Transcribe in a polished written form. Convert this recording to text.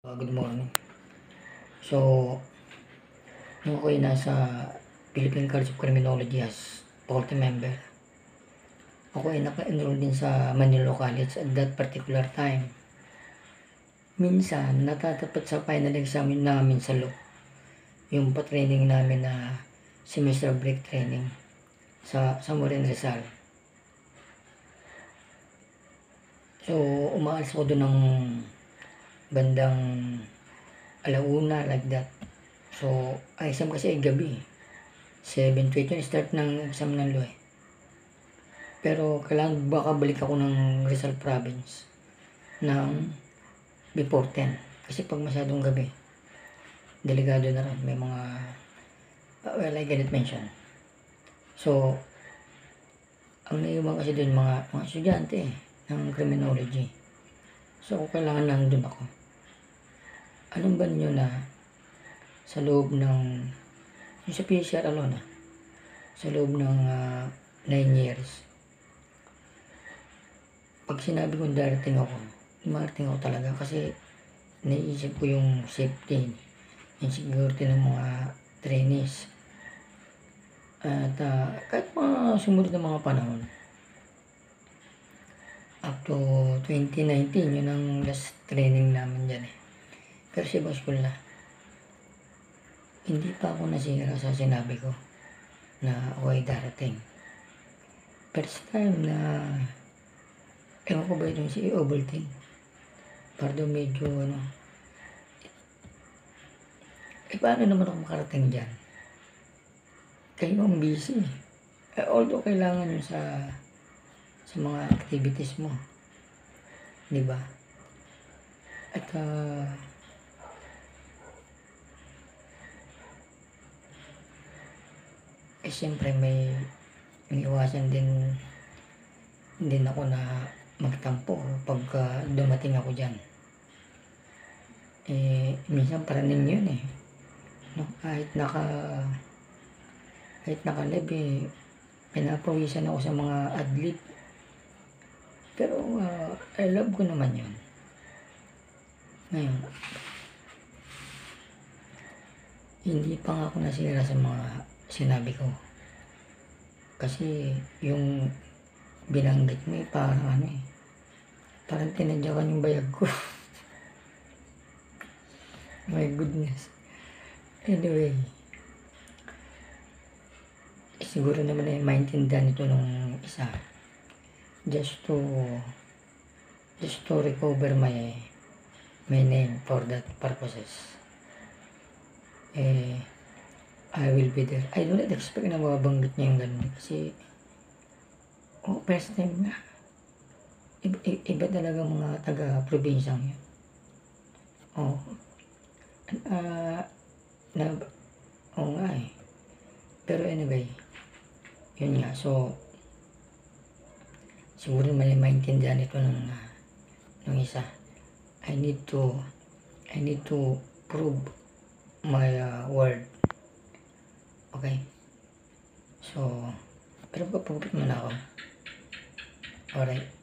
Good morning. So, nung ako'y nasa Philippine College of Criminology as faculty member, ako ay naka-enroll din sa Manila College at that particular time. Minsan, natatapat sa final exam namin sa law, yung pa-training namin na semester break training sa Morin Rizal. So, umaalis ako doon ng bandang alauna, like that. So, exam kasi ay gabi. 7:20 yung start ng exam ng law. Pero kailangan baka balik ako ng Rizal Province ng before 10. Kasi pag masyadong gabi, delikado na rin. May mga, well, I cannot mention. So, ang naiwan kasi doon mga estudyante ng criminology. So, kailangan nandun ako. Anong ba nyo na sa loob ng, yung sa PCR alone sa loob ng 9 years, pag sinabi kong darating ako talaga kasi naisip ko yung safety, yung security ng mga trainees. At kahit mga sumunod na mga panahon, up to 2019, yun ang last training namin dyan Pero sa ibang school na, hindi pa ako nasira sa sinabi ko na ako ay darating. First time na, ewan ko ba itong si Ovaltine, pardo medyo paano naman ako makarating dyan? Kayo ang busy. Although kailangan yun sa mga activities mo. Diba? At siyempre may iwasan din ako na magtampo pag dumating ako dyan. Minsan paraning yun no? Kahit naka-live pinapawisan ako sa mga adlib. Pero I love ko naman yun. Ngayon, hindi pa nga ako nasira sa mga sinabi ko. Kasi yung binanggit mo parang parang tinadyakan yung bayag ko. My goodness. Anyway, siguro naman maintindihan ito nung isa. Just to recover my name for that purposes. I will be there. I do not expect na mababanggit niya yung ganun. Kasi, first time na. Iba talaga mga taga-probinsyang yun. Oo nga Pero anyway, yun nga. So, siguro maintindihan ito ng isa. I need to prove my word. Okay? So, pero papagupit mo na ako. Alright.